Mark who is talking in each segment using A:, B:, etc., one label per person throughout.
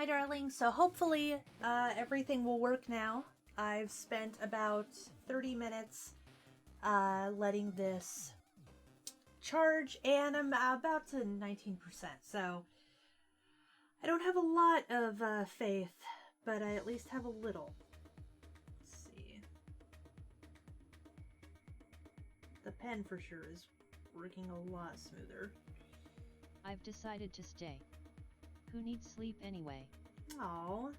A: Hi, darling. So hopefully everything will work now. I've spent about 30 minutes letting this charge, and I'm about to 19%. So I don't have a lot of faith, but I at least have a little. Let's see. The pen for sure is working a lot smoother.
B: I've decided to stay. Who needs sleep anyway?
A: Oh.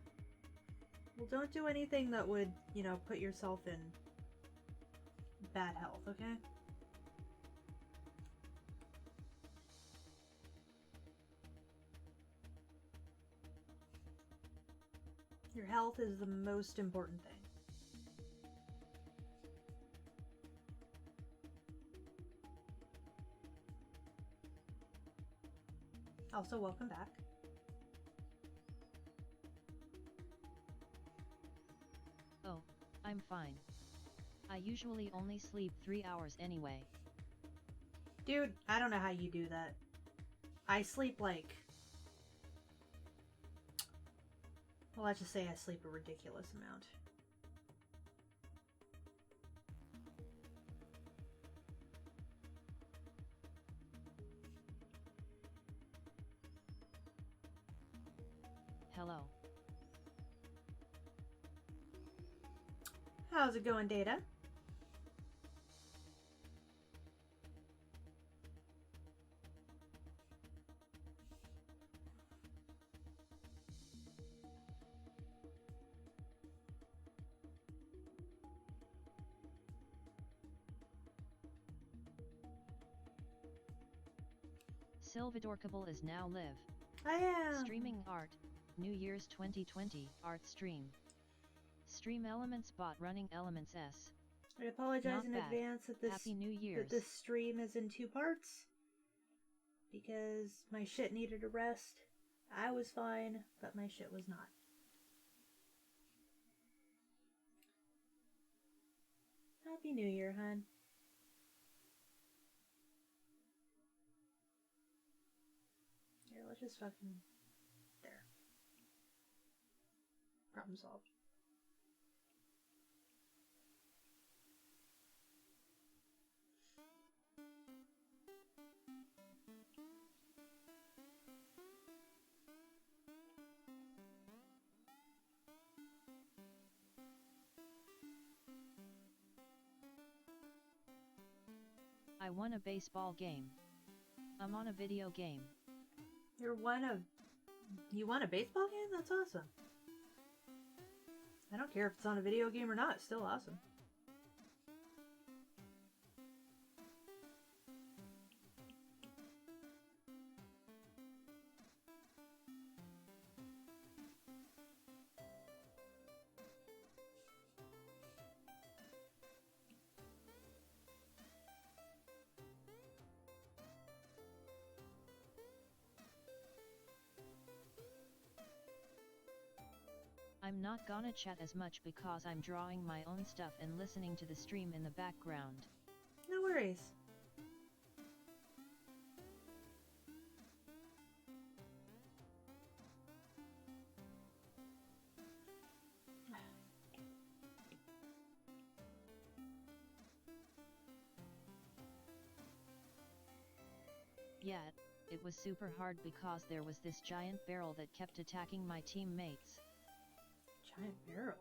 A: Well, don't do anything that would, put yourself in bad health, okay? Your health is the most important thing. Also, welcome back.
B: Oh, I'm fine. I usually only sleep 3 hours anyway.
A: Dude, I don't know how you do that. I sleep like... Well, let's just say I sleep a ridiculous amount.
B: Hello.
A: How's it going, Data?
B: Silvadorkable is now live.
A: I am.
B: Streaming art, New Year's 2020 art stream. Stream Elements bot running Elements S.
A: I apologize
B: Not
A: in
B: bad.
A: advance that
B: Happy New Year's.
A: that this stream is in 2 parts. Because my shit needed a rest. I was fine, but my shit was not. Happy New Year, hun. Here, let's just fucking... There. Problem solved.
B: I won a baseball game. I'm on a video game.
A: You won a baseball game? That's awesome. I don't care if it's on a video game or not, it's still awesome.
B: I'm not gonna chat as much because I'm drawing my own stuff and listening to the stream in the background.
A: No worries.
B: Yeah, it was super hard because there was this giant barrel that kept attacking my teammates.
A: Giant barrel.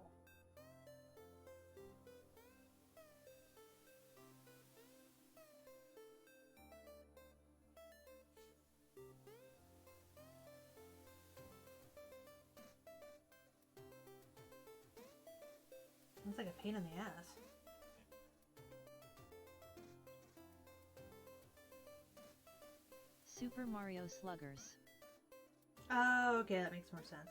A: Sounds like a pain in the ass.
B: Super Mario Sluggers.
A: Oh, okay, that makes more sense.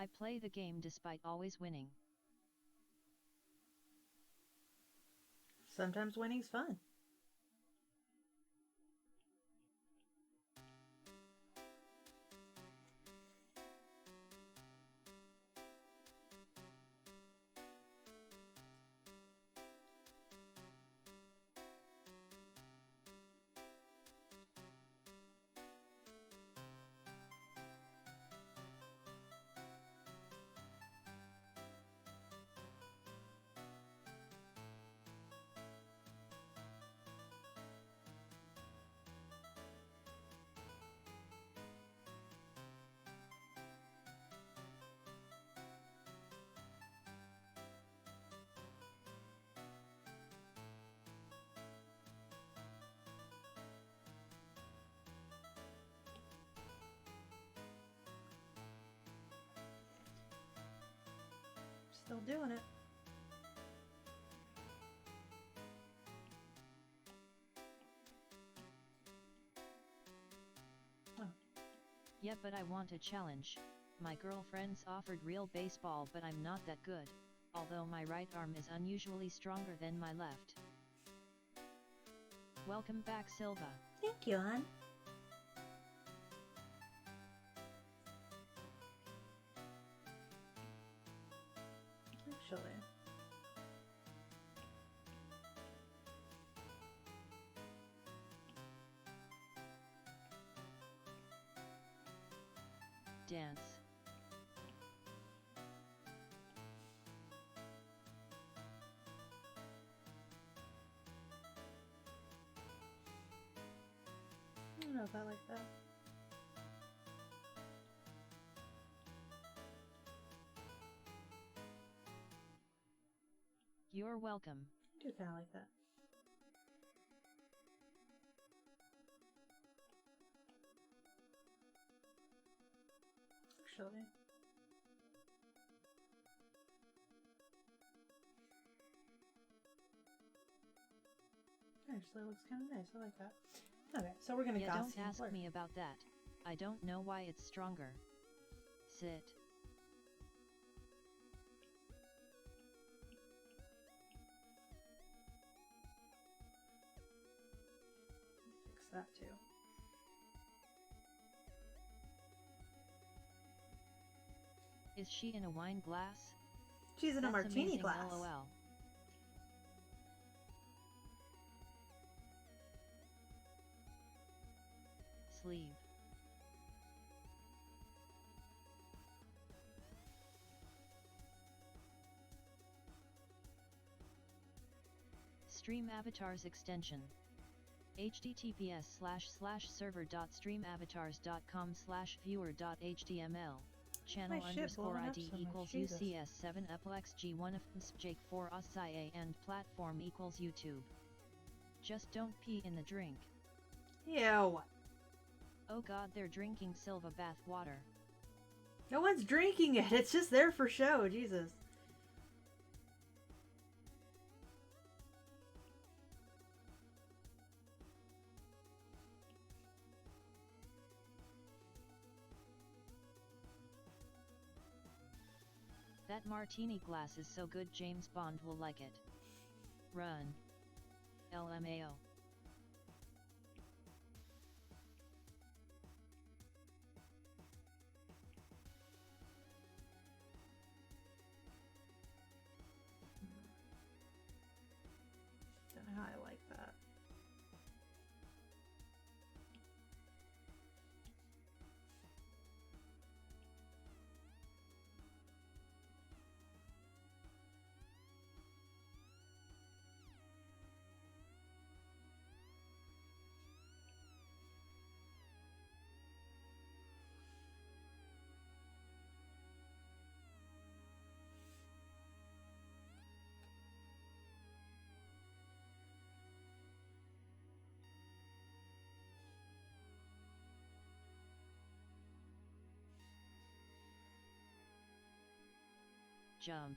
B: I play the game despite always winning.
A: Sometimes winning's fun. Still doing it. Oh.
B: Yeah, but I want a challenge. My girlfriends offered real baseball, but I'm not that good. Although my right arm is unusually stronger than my left. Welcome back, Silva.
A: Thank you, hon. Actually.
B: Dance.
A: I don't know if I like that.
B: You're welcome.
A: I do kind of like that. Actually. Actually, looks kind of nice. I like that. Okay, so we're gonna
B: Yeah, don't
A: Gaussian
B: ask
A: blur.
B: me about that. I don't know why it's stronger. Sit.
A: Fix that too.
B: Is she in a wine glass?
A: She's in a
B: That's
A: martini
B: amazing,
A: glass.
B: LOL. Sleeve. Stream avatars extension. https://server.streamavatars.com/viewer.html channel
A: My shit
B: underscore
A: blowing up
B: ID
A: so much,
B: equals
A: Jesus.
B: UCS7 Eplex G1 of Jake 4 USIA and platform equals YouTube. Just don't pee in the drink.
A: Ew.
B: Oh god, they're drinking Silva bath water.
A: No one's drinking it. It's just there for show. Jesus.
B: That martini glass is so good James Bond will like it. Run. LMAO.
A: Don't know how I like that.
B: Jump.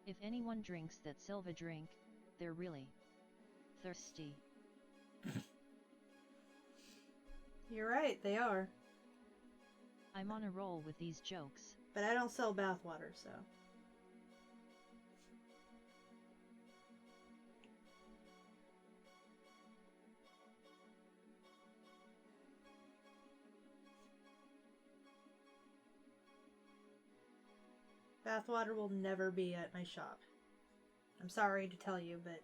B: If anyone drinks that Silva drink, they're really thirsty.
A: You're right, they are.
B: I'm on a roll with these jokes.
A: But I don't sell bathwater, so. Bathwater will never be at my shop. I'm sorry to tell you, but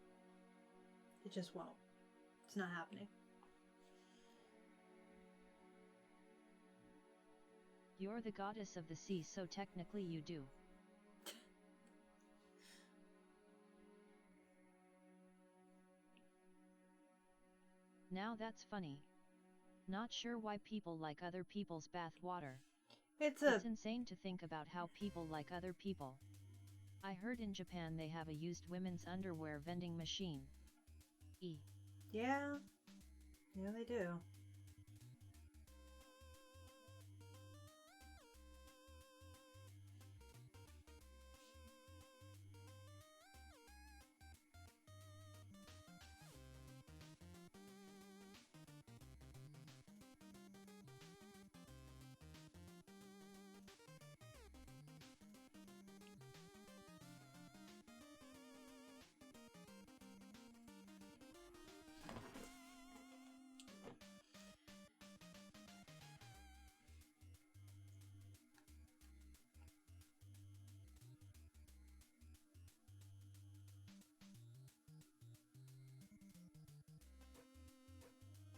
A: it just won't. It's not happening.
B: You're the goddess of the sea, so technically you do. Now that's funny. Not sure why people like other people's bath water. It's insane to think about how people like other people. I heard in Japan they have a used women's underwear vending machine.
A: Yeah. Yeah, they do.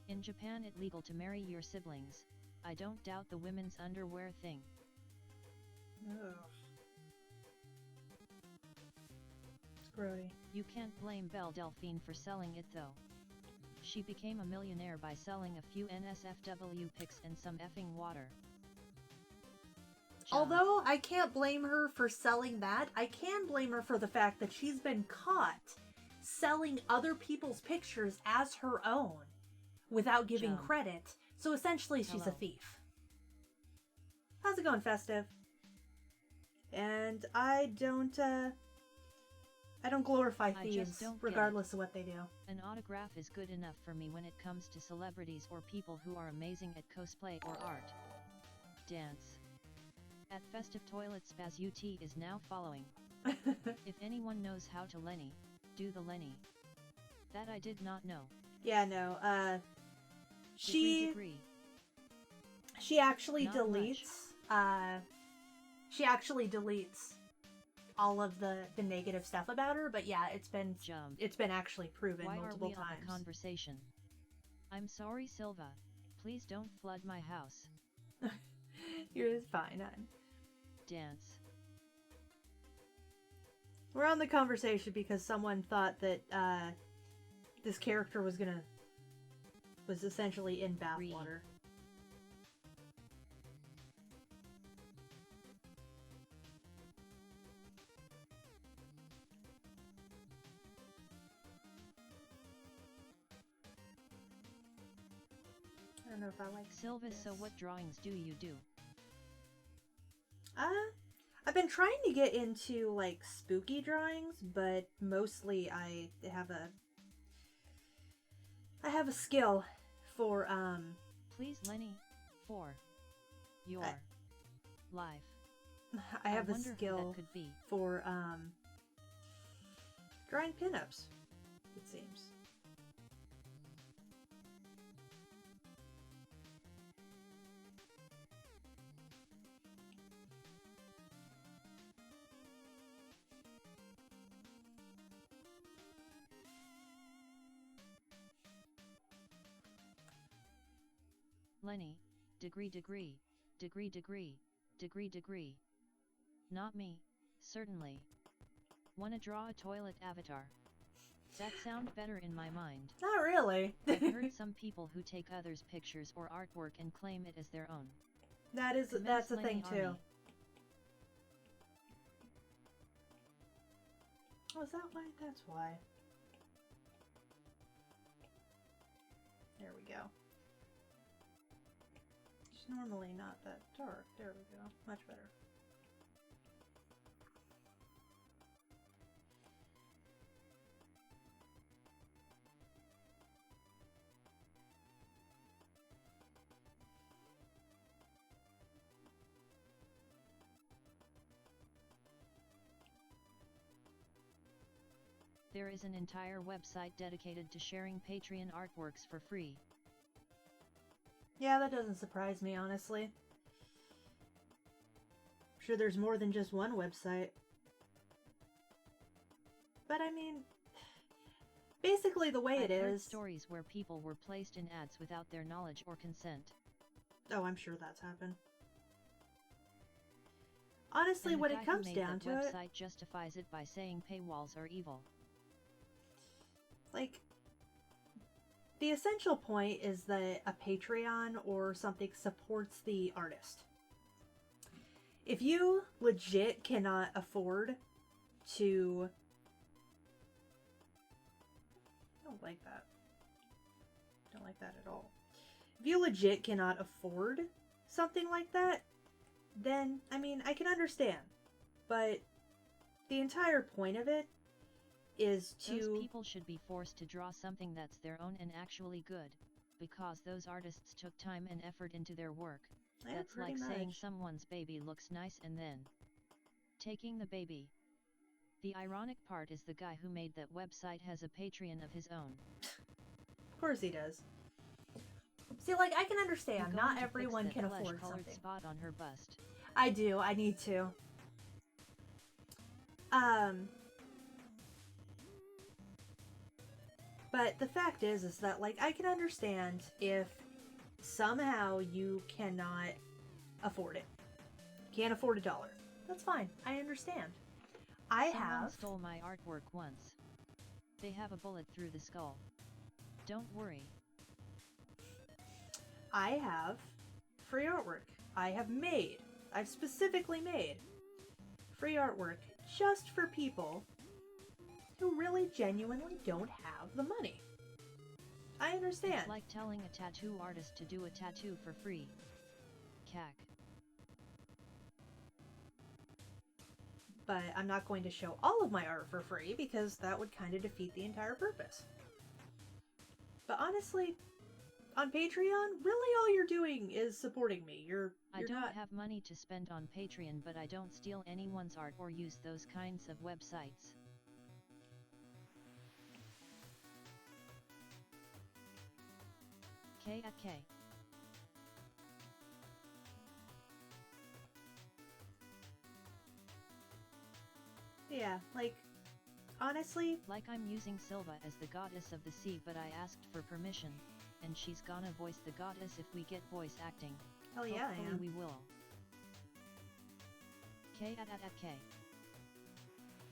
B: In Japan it's legal to marry your siblings. I don't doubt the women's underwear thing.
A: Ugh. It's grody.
B: You can't blame Belle Delphine for selling it though. She became a millionaire by selling a few NSFW pics and some effing water.
A: Although I can't blame her for selling that, I can blame her for the fact that she's been caught selling other people's pictures as her own without giving credit. So essentially she's a thief. How's it going, Festive? And I don't glorify thieves regardless of what they do.
B: An autograph is good enough for me when it comes to celebrities or people who are amazing at cosplay or art. Dance. At Festive Toilet Spaz UT is now following. If anyone knows how to Lenny, do the Lenny. That I did not know.
A: Yeah, no, she actually deletes all of the negative stuff about her, but yeah, it's been actually proven multiple times.
B: On a conversation? I'm sorry, Silva. Please don't flood my house.
A: You're fine, hon.
B: Dance.
A: We're on the conversation because someone thought that this character was essentially in bathwater. I don't know if I like
B: Silva,
A: this.
B: so what drawings do you do?
A: I've been trying to get into like spooky drawings, but mostly I have a skill for
B: Please, Lenny, for your life.
A: I have a skill for drawing pinups, it seems.
B: Lenny, degree. Not me, certainly. Wanna draw a toilet avatar? That sound better in my mind.
A: Not really.
B: I've heard some people who take others' pictures or artwork and claim it as their own.
A: That's a thing too. Oh, is that why? That's why. There we go. It's normally not that dark. There we go. Much better.
B: There is an entire website dedicated to sharing Patreon artworks for free.
A: Yeah, that doesn't surprise me, honestly. I'm sure there's more than just one website. But I mean, basically the way
B: I've
A: it
B: heard
A: is...
B: stories where people were placed in ads without their knowledge or consent.
A: Oh, I'm sure that's happened. Honestly,
B: And
A: when
B: the
A: it
B: guy
A: comes
B: who made
A: down
B: that
A: to it...
B: website justifies it by saying paywalls are evil.
A: Like, the essential point is that a Patreon or something supports the artist. If you legit cannot afford to... I don't like that. Don't like that at all. If you legit cannot afford something like that, then, I mean, I can understand. But the entire point of it is to...
B: Those people should be forced to draw something that's their own and actually good, because those artists took time and effort into their work.
A: Yeah,
B: That's
A: pretty
B: like saying
A: much.
B: someone's baby looks nice and then taking the baby. The ironic part is the guy who made that website has a Patreon of his own.
A: Of course he does. See, like, I can understand.
B: I'm going
A: Not
B: to
A: everyone
B: fix
A: can
B: that
A: afford
B: flesh-colored
A: something.
B: spot on her bust.
A: I do. I need to. But the fact is that, like, I can understand if somehow you cannot afford it. Can't afford $1. That's fine. I understand.
B: Someone stole my artwork once. They have a bullet through the skull. Don't worry.
A: I have free artwork. I've specifically made free artwork just for people who really genuinely don't have the money. I understand.
B: It's like telling a tattoo artist to do a tattoo for free. Cack.
A: But I'm not going to show all of my art for free because that would kind of defeat the entire purpose. But honestly, on Patreon, really all you're doing is supporting me.
B: I don't have money to spend on Patreon, but I don't steal anyone's art or use those kinds of websites. K at K.
A: Yeah, like, honestly...
B: Like I'm using Silva as the goddess of the sea, but I asked for permission, and she's gonna voice the goddess if we get voice acting.
A: Hell yeah,
B: Hopefully
A: I am.
B: we will. K at K.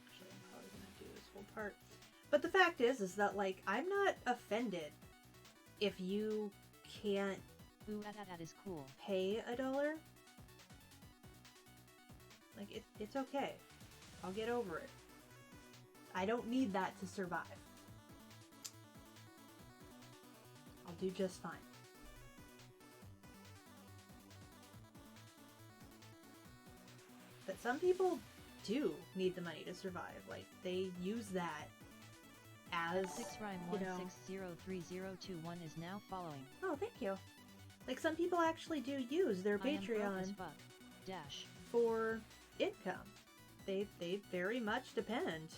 A: Actually, I'm probably gonna do this whole part. But the fact is that, like, I'm not offended if you can't
B: Ooh, at is cool.
A: pay $1. Like, it's okay. I'll get over it. I don't need that to survive. I'll do just fine. But some people do need the money to survive. Like, they use that as,
B: 6 rhyme
A: you know...
B: 1603021 is now following.
A: Oh, thank you. Like, some people actually do use their
B: I am broke as
A: Patreon
B: fuck. Dash.
A: for income. They very much depend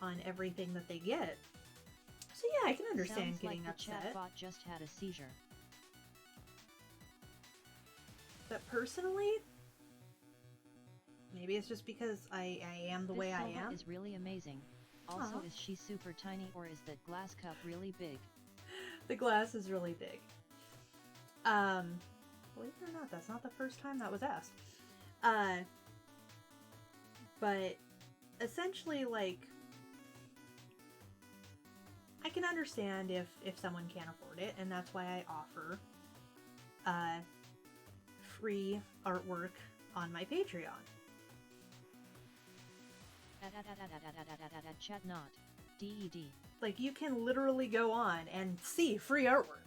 A: on everything that they get. So yeah, I can understand
B: Sounds
A: getting
B: like the
A: upset.
B: chatbot just had a seizure.
A: But personally, maybe it's just because I am the way I
B: This Silva
A: am.
B: is really amazing. Also,
A: Aw.
B: is she super tiny or is that glass cup really big?
A: The glass is really big. Believe it or not, that's not the first time that was asked. But essentially, like, I can understand if someone can't afford it, and that's why I offer free artwork on my Patreon.
B: Chat not. DED.
A: Like, you can literally go on and see free artwork.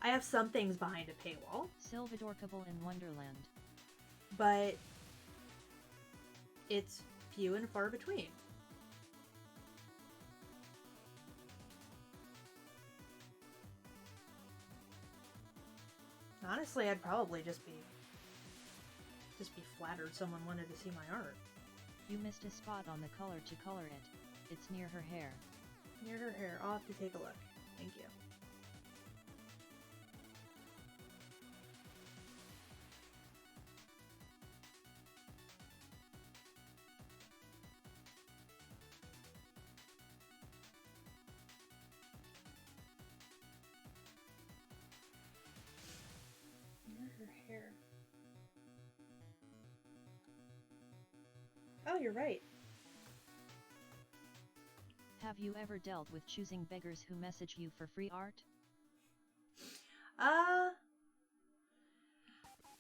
A: I have some things behind a paywall,
B: Silvadorkable in Wonderland.
A: but it's few and far between. Honestly, I'd probably just be flattered someone wanted to see my art.
B: You missed a spot on the color to color it. It's near her hair.
A: Near her hair. I'll have to take a look. Thank you. Near her hair. Oh, you're right.
B: Have you ever dealt with choosing beggars who message you for free art?
A: I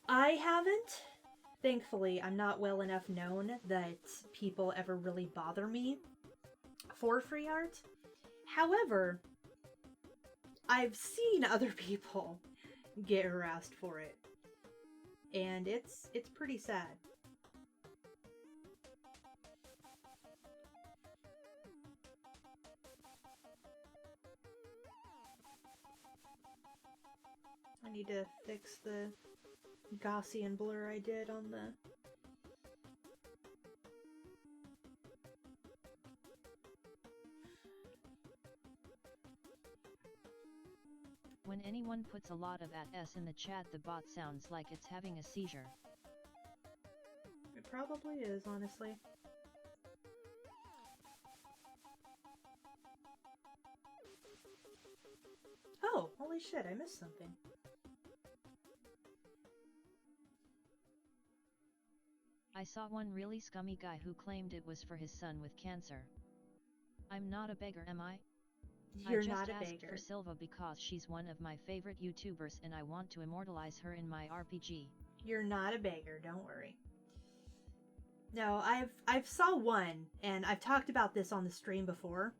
A: haven't. Thankfully, I'm not well enough known that people ever really bother me for free art. However, I've seen other people get harassed for it. And it's pretty sad. I need to fix the Gaussian blur I did on the...
B: When anyone puts a lot of @s in the chat, the bot sounds like it's having a seizure.
A: It probably is, honestly. Oh, holy shit, I missed something.
B: I saw one really scummy guy who claimed it was for his son with cancer. I'm not a beggar, am I?
A: You're
B: I
A: not
B: just
A: a
B: asked
A: beggar.
B: for Silva because she's one of my favorite YouTubers and I want to immortalize her in my RPG.
A: You're not a beggar, don't worry. No, I've saw one, and I've talked about this on the stream before.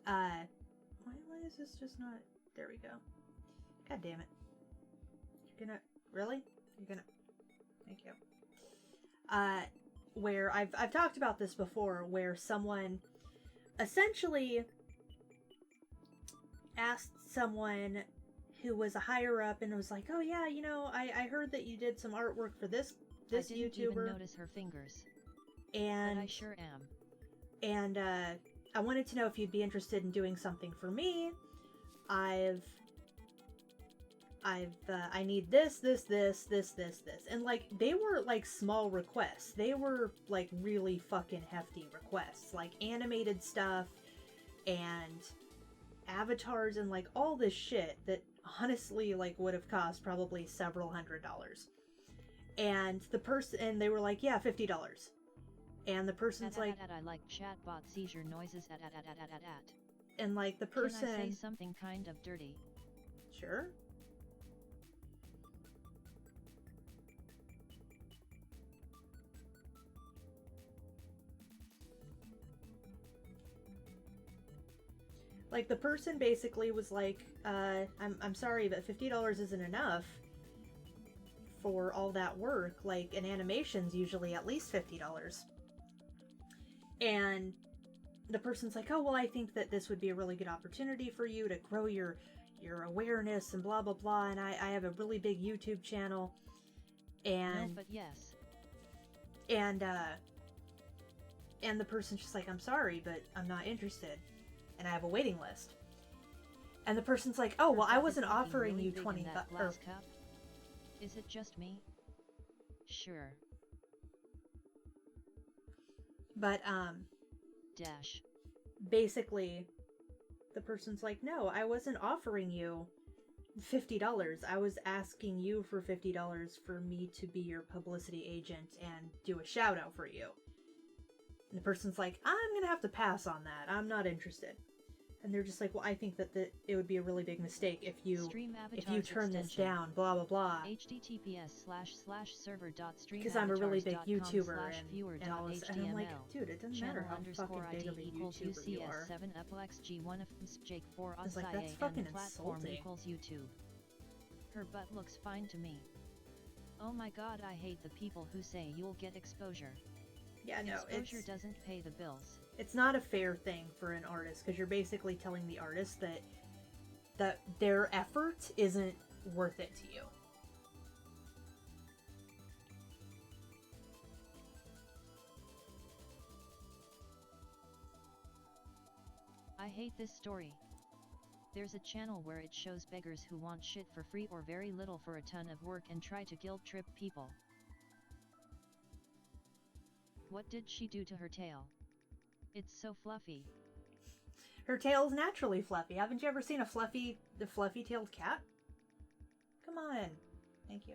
A: Why is this just not... There we go. God damn it. You're gonna... Really? You're gonna... Thank you. Where I've talked about this before, where someone essentially asked someone who was a higher up and was like, oh yeah, you know, I heard that you did some artwork for this
B: I didn't
A: YouTuber.
B: even notice her fingers.
A: And
B: But I sure am.
A: And I wanted to know if you'd be interested in doing something for me. I need this, and like they were like small requests. They were like really fucking hefty requests, like animated stuff and avatars and like all this shit that honestly like would have cost probably several $100s. And they were like, yeah, $50. And the person's like,
B: I like chatbot seizure noises at.
A: And like the person,
B: Can I say something kind of dirty?
A: Sure. Like the person basically was like, I'm sorry, but $50 isn't enough for all that work. Like an animation's usually at least $50. And the person's like, oh, well, I think that this would be a really good opportunity for you to grow your awareness and blah, blah, blah. And I have a really big YouTube channel. And...
B: No, but yes.
A: And the person's just like, I'm sorry, but I'm not interested. And I have a waiting list. And the person's like, oh, well, I wasn't offering you 20 bucks.
B: Is it just me? Sure.
A: But,
B: Dash.
A: basically, the person's like, no, I wasn't offering you $50. I was asking you for $50 for me to be your publicity agent and do a shout out for you. And the person's like, I'm gonna have to pass on that. I'm not interested. And they're just like, well, I think that it would be a really big mistake if you turn this down, blah, blah, blah.
B: https://server.streamavatars.com/viewer.html
A: Because I'm a really big YouTuber and all this. And I'm like, dude, it doesn't matter how fucking big of a YouTuber you are. It's like, that's fucking insulting.
B: YouTube. Her butt looks fine to me. Oh my god, I hate the people who say you'll get exposure.
A: Yeah, no,
B: exposure doesn't pay the bills.
A: It's not a fair thing for an artist, because you're basically telling the artist that their effort isn't worth it to you.
B: I hate this story. There's a channel where it shows beggars who want shit for free or very little for a ton of work and try to guilt trip people. What did she do to her tail? It's so fluffy.
A: Her tail's naturally fluffy. Haven't you ever seen the fluffy-tailed cat? Come on. Thank you.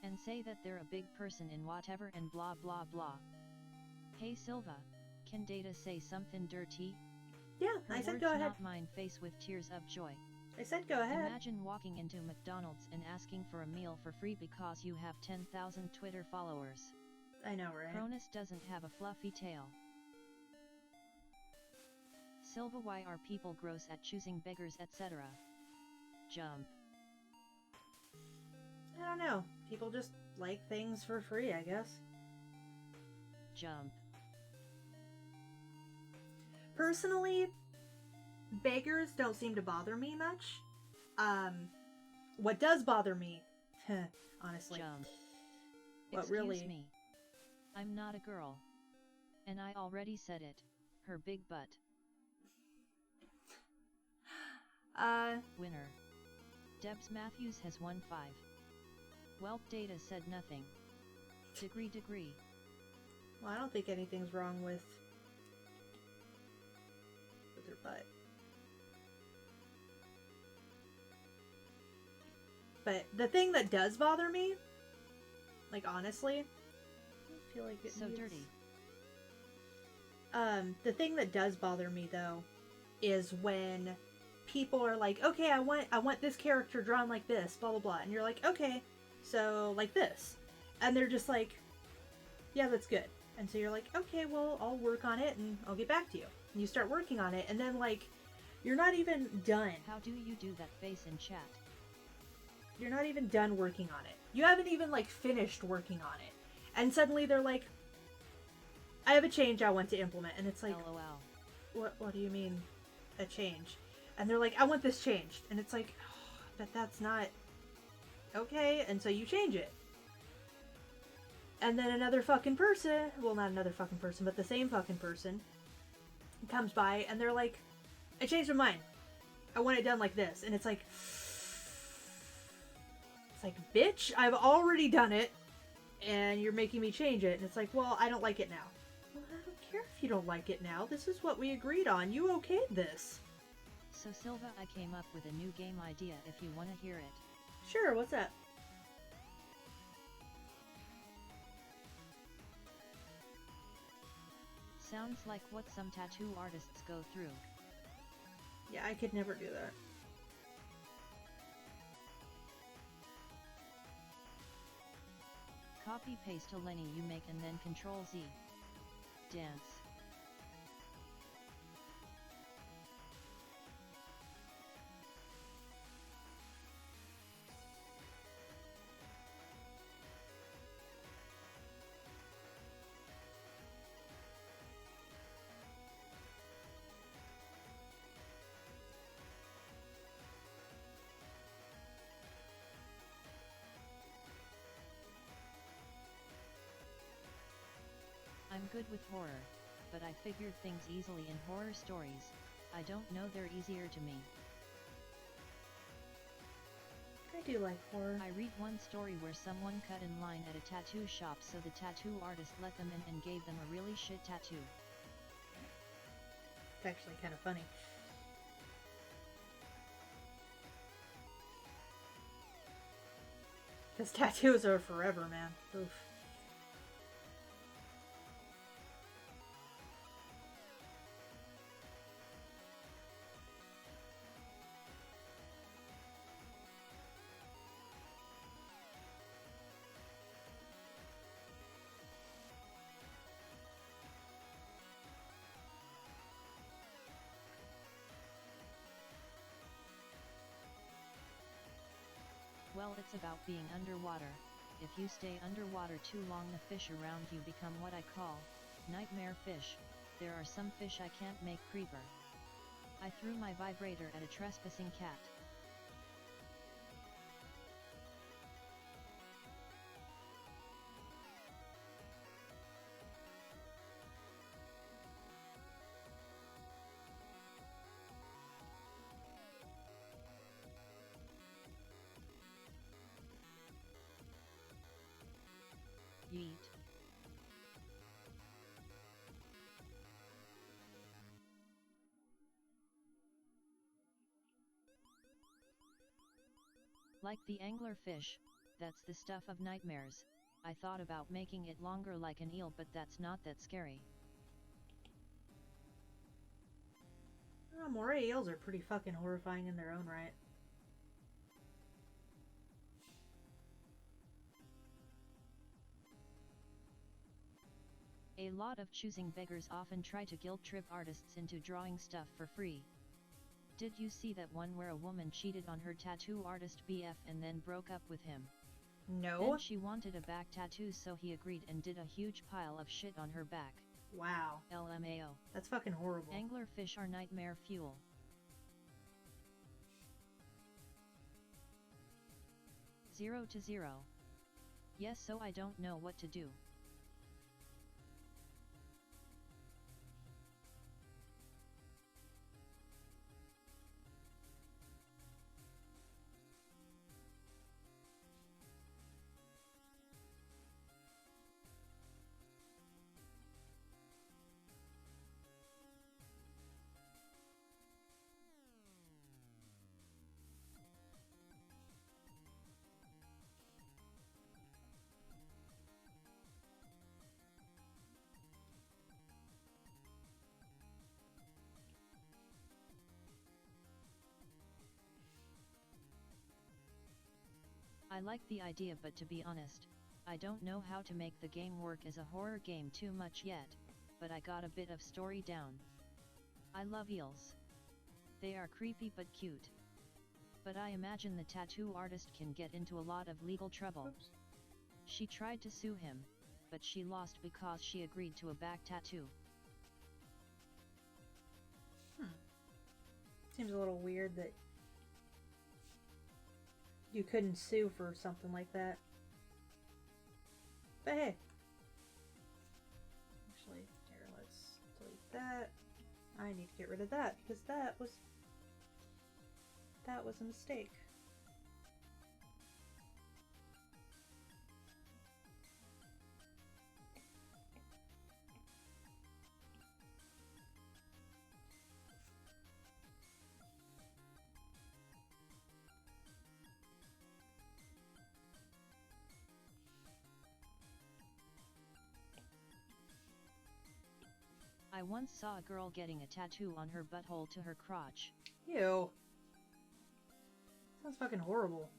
B: And say that they're a big person in whatever and blah blah blah. Hey Silva, can Data say something dirty?
A: Yeah,
B: Her
A: I said
B: words,
A: go ahead.
B: not mine. Face with tears of joy.
A: I said go ahead.
B: Imagine walking into McDonald's and asking for a meal for free because you have 10,000 Twitter followers.
A: I know, right?
B: Cronus doesn't have a fluffy tail. Silva, why are people gross at choosing beggars, etc.? Jump.
A: I don't know. People just like things for free, I guess.
B: Jump.
A: Personally, beggars don't seem to bother me much. What does bother me, honestly,
B: Jump.
A: what
B: Excuse
A: really...
B: me. I'm not a girl. And I already said it. Her big butt. Winner. Debs Matthews has won 5. Welp Data said nothing. Degree.
A: Well, I don't think anything's wrong with her butt. But the thing that does bother me, like honestly, I feel like it
B: So
A: needs...
B: dirty.
A: The thing that does bother me though is when people are like, okay, I want this character drawn like this, blah blah blah, and you're like, okay, so like this, and they're just like, yeah, that's good. And so you're like, okay, well, I'll work on it and I'll get back to you. And you start working on it, and then like, you're not even done.
B: How do you do that face in chat?
A: You're not even done working on it. You haven't even like finished working on it. And suddenly they're like, I have a change I want to implement. And it's like,
B: LOL.
A: What do you mean a change? And they're like, I want this changed. And it's like, oh, but that's not okay. And so you change it. And then another fucking person, well, not another fucking person, but the same fucking person comes by and they're like, I changed my mind. I want it done like this. And it's like, bitch, I've already done it and you're making me change it. And it's like, well, I don't like it now. Well, I don't care if you don't like it now. This is what we agreed on. You okayed this.
B: So Silva, I came up with a new game idea if you want to hear it.
A: Sure, what's that?
B: Sounds like what some tattoo artists go through.
A: Yeah, I could never do that.
B: Copy paste a Lenny you make and then Control Z. Dance. I'm good with horror, but I figured things easily in horror stories. I don't know, they're easier to me.
A: I do like horror.
B: I read one story where someone cut in line at a tattoo shop, so the tattoo artist let them in and gave them a really shit tattoo.
A: It's actually kind of funny. Because tattoos are forever, man. Oof.
B: Well, it's about being underwater. If you stay underwater too long, the fish around you become what I call nightmare fish. There are some fish I can't make creeper. I threw my vibrator at a trespassing cat. Yeet. Like the anglerfish, that's the stuff of nightmares. I thought about making it longer like an eel, but that's not that scary.
A: Moray eels are pretty fucking horrifying in their own right.
B: A lot of choosing beggars often try to guilt-trip artists into drawing stuff for free. Did you see that one where a woman cheated on her tattoo artist BF and then broke up with him?
A: No.
B: Then she wanted a back tattoo, so he agreed and did a huge pile of shit on her back.
A: Wow.
B: LMAO.
A: That's fucking horrible.
B: Anglerfish are nightmare fuel. 0 to 0. Yes, so I don't know what to do. I like the idea, but to be honest, I don't know how to make the game work as a horror game too much yet, but I got a bit of story down. I love eels. They are creepy but cute. But I imagine the tattoo artist can get into a lot of legal trouble.
A: Oops.
B: She tried to sue him, but she lost because she agreed to a back tattoo.
A: Seems a little weird that you couldn't sue for something like that. But hey. Actually, here, let's delete that. I need to get rid of that because that was a mistake.
B: I once saw a girl getting a tattoo on her butthole to her crotch.
A: Ew. Sounds fucking horrible.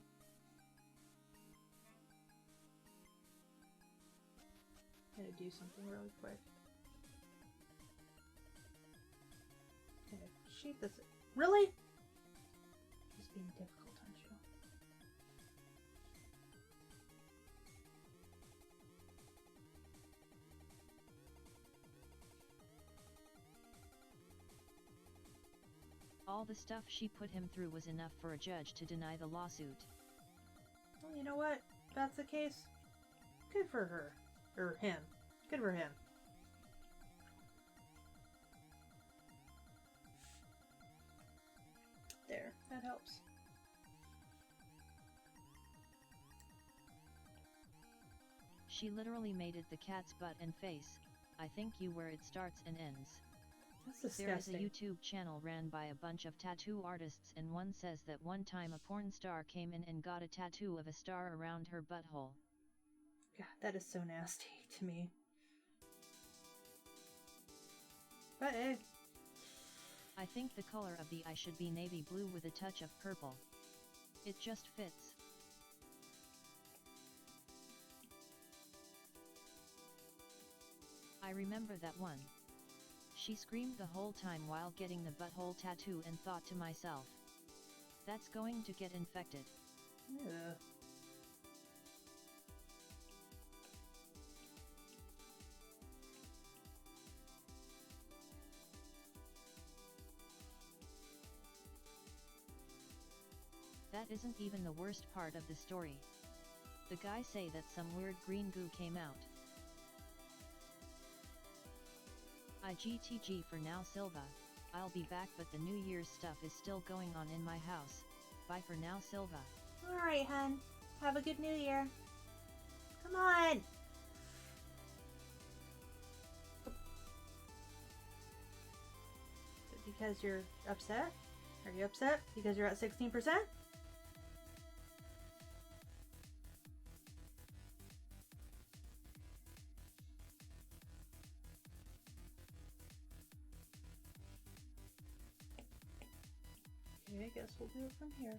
A: I'm gonna do something really quick. Gonna sheet this. Really? Just being difficult, aren't you?
B: All the stuff she put him through was enough for a judge to deny the lawsuit.
A: Well, you know what? If that's the case, good for her. Or him. Good for him. There, that helps.
B: She literally made it the cat's butt and face. I think you where it starts and ends.
A: That's
B: There is a
A: disgusting.
B: YouTube channel ran by a bunch of tattoo artists, and one says that one time a porn star came in and got a tattoo of a star around her butthole.
A: God, that is so nasty to me. But hey.
B: I think the color of the eye should be navy blue with a touch of purple. It just fits. I remember that one. She screamed the whole time while getting the butthole tattoo and thought to myself, that's going to get infected.
A: Ugh.
B: That isn't even the worst part of the story. The guys say that some weird green goo came out. IGTG for now, Silva. I'll be back, but the New Year's stuff is still going on in my house. Bye for now, Silva.
A: Alright, hun. Have a good New Year. Come on! Is it because you're upset? Are you upset because you're at 16%? Okay, I guess we'll do it from here.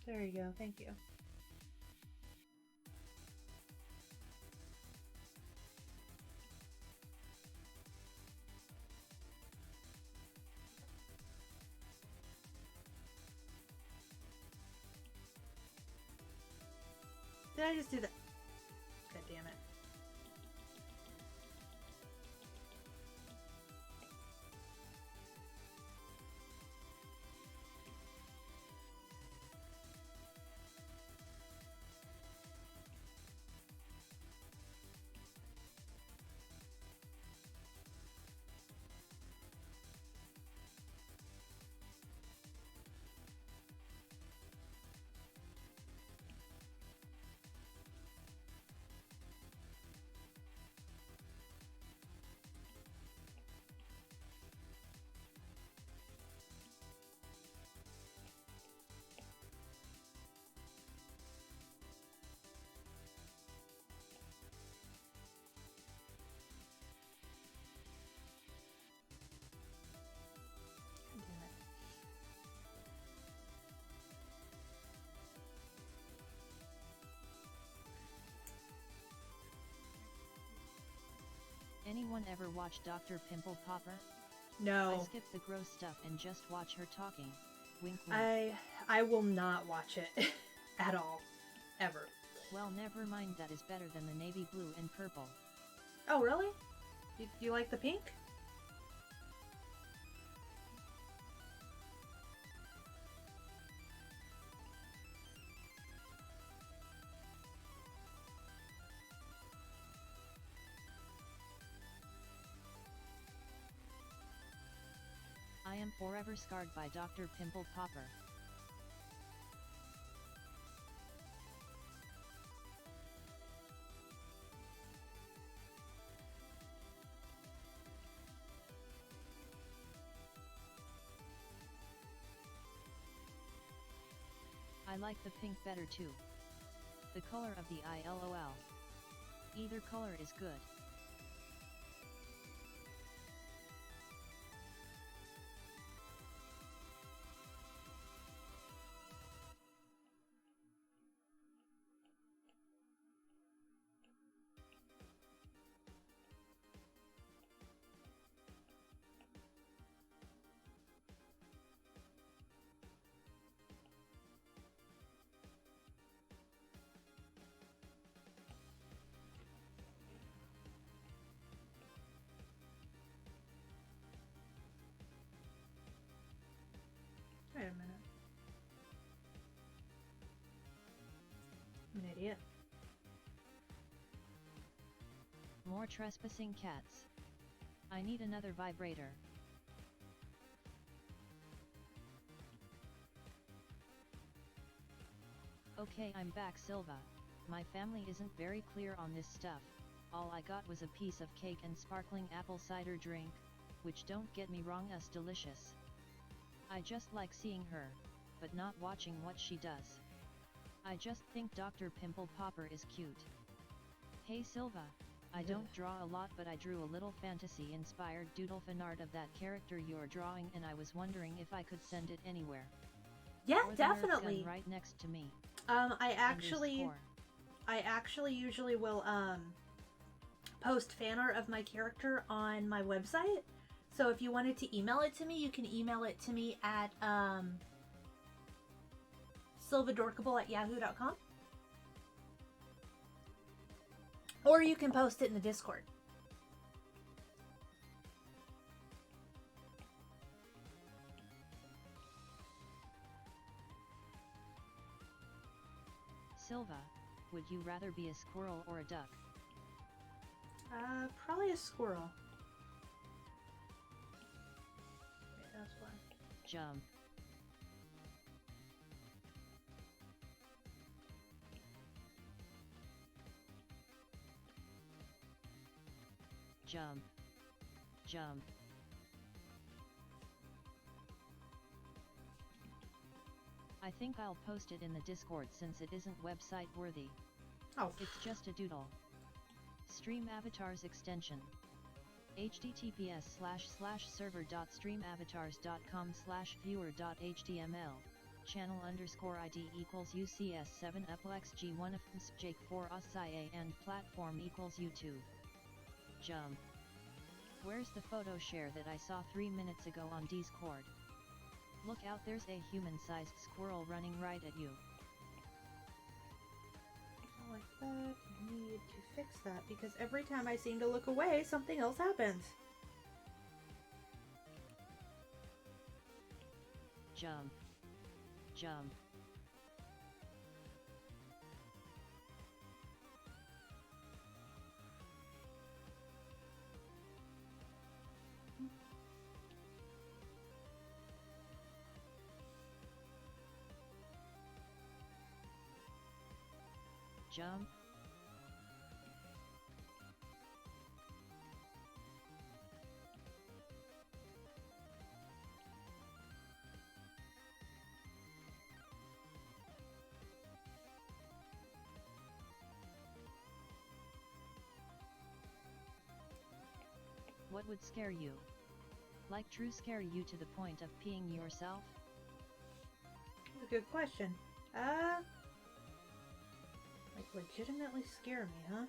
A: There you go, thank you. Did I just do that? God damn it.
B: Anyone ever watch Dr. Pimple Popper?
A: No.
B: I skip the gross stuff and just watch her talking. Wink wink.
A: I will not watch it at all. Ever.
B: Well, never mind, that is better than the navy blue and purple.
A: Oh, really? Do you like the pink?
B: I am forever scarred by Dr. Pimple Popper. I like the pink better too. The color of the eye, lol. Either color is good.
A: Wait a minute. I'm an idiot.
B: More trespassing cats. I need another vibrator. Okay, I'm back, Silva. My family isn't very clear on this stuff. All I got was a piece of cake and sparkling apple cider drink, which, don't get me wrong, is delicious. I just like seeing her, but not watching what she does. I just think Dr. Pimple Popper is cute. Hey Silva, I don't draw a lot, but I drew a little fantasy-inspired doodle fan art of that character you're drawing, and I was wondering if I could send it anywhere.
A: Yeah,
B: Or the Nerf
A: definitely.
B: gun right next to me.
A: I actually usually will post fan art of my character on my website. So if you wanted to email it to me, you can email it to me at silvadorkable@yahoo.com. Or you can post it in the Discord.
B: Silva, would you rather be a squirrel or a duck?
A: Probably a squirrel. Yeah, that's why.
B: Jump. Jump. Jump. I think I'll post it in the Discord since it isn't website worthy.
A: Oh.
B: It's just a doodle. Stream avatars extension. https://server.streamavatars.com/viewer.html channel_id equals UCS7 uplex G1 of Jake 4 OSIA and platform equals YouTube. Jump. Where's the photo share that I saw 3 minutes ago on Discord? Look out, there's a human-sized squirrel running right at you.
A: I like that. I need to fix that because every time I seem to look away, something else happens.
B: Jump. Jump. Jump. What would scare you? Like true scare you to the point of peeing yourself?
A: That's a good question. Like legitimately scare me, huh?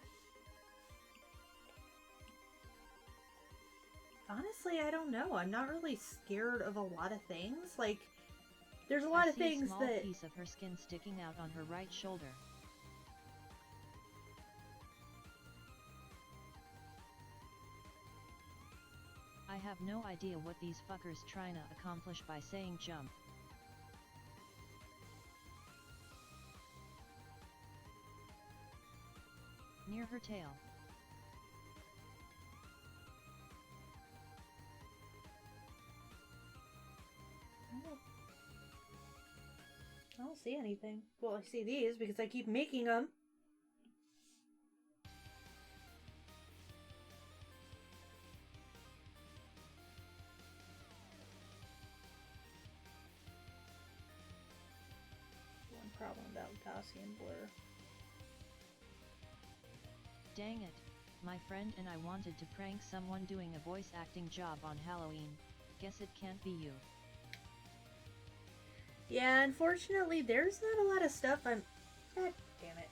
A: Honestly, I don't know. I'm not really scared of a lot of things. Like, there's a lot of things
B: that... I see a small piece of her skin sticking out on her right shoulder. I have no idea what these fuckers trying to accomplish by saying jump. Near her tail.
A: I don't see anything. Well, I see these because I keep making them. One problem about Gaussian blur.
B: Dang it, my friend and I wanted to prank someone doing a voice acting job on Halloween. Guess it can't be you.
A: Yeah, unfortunately, there's not a lot of stuff I'm... God damn it.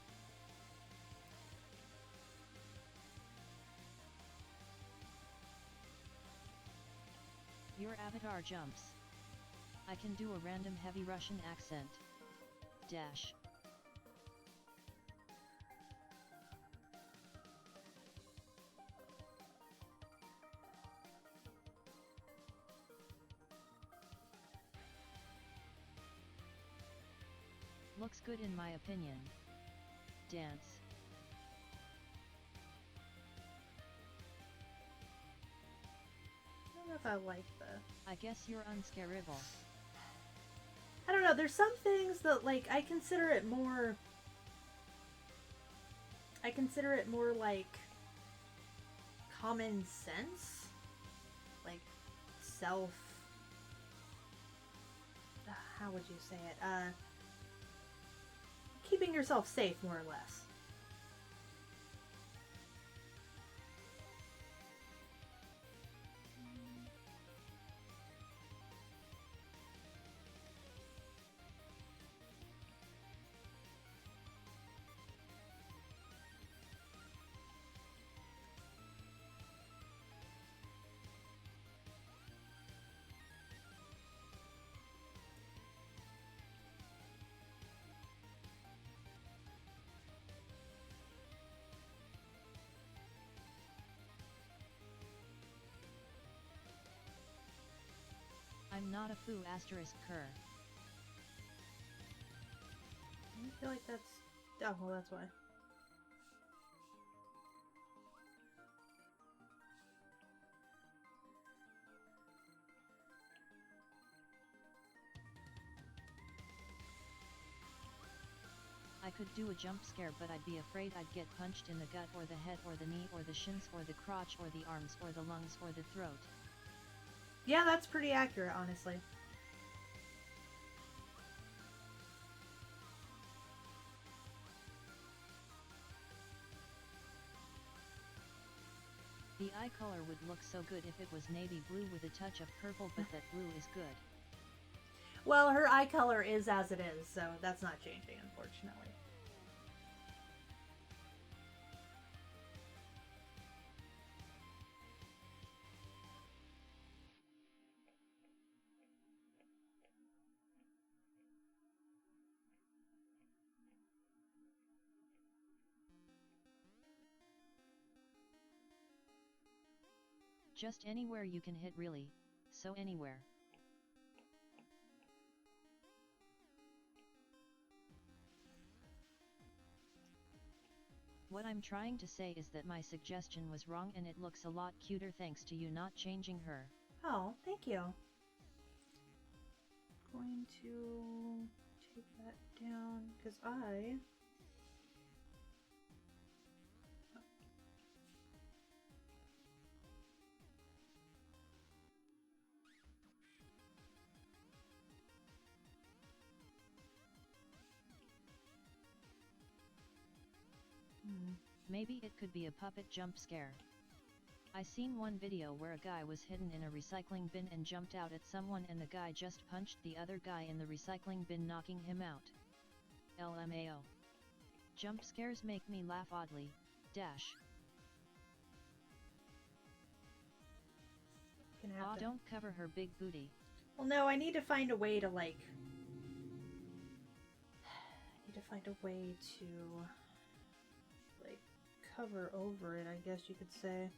B: Your avatar jumps. I can do a random heavy Russian accent. Dash. Looks good in my opinion. Dance.
A: I don't know if I like the...
B: I guess you're unscarable.
A: I don't know, there's some things that, like, I consider it more like common sense. Like, self... how would you say it? Keeping yourself safe, more or less.
B: not a foo asterisk cur.
A: I feel like that's... Oh, well, that's why.
B: I could do a jump scare, but I'd be afraid I'd get punched in the gut or the head or the knee or the shins or the crotch or the arms or the lungs or the throat.
A: Yeah, that's pretty accurate, honestly.
B: The eye color would look so good if it was navy blue with a touch of purple, but that blue is good.
A: Well, her eye color is as it is, so that's not changing, unfortunately.
B: Just anywhere you can hit, really, so anywhere. What I'm trying to say is that my suggestion was wrong and it looks a lot cuter thanks to you not changing her.
A: Oh, thank you. Going to take that down, because I...
B: Maybe it could be a puppet jump scare. I seen one video where a guy was hidden in a recycling bin and jumped out at someone and the guy just punched the other guy in the recycling bin, knocking him out. LMAO. Jump scares make me laugh oddly, dash. Aw, don't cover her big booty.
A: Well, no, I need to find a way to, like... I need to find a way to... like, cover over it, I guess you could say.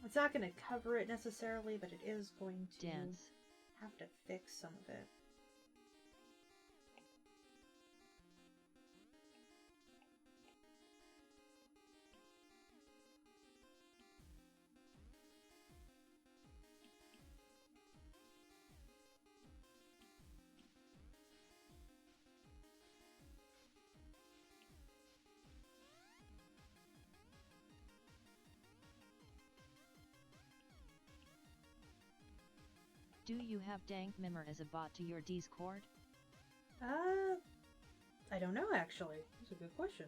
A: It's not going to cover it necessarily, but it is going to have to fix some of it.
B: Do you have Dank Mimmer as a bot to your Discord?
A: I don't know actually. That's a good question.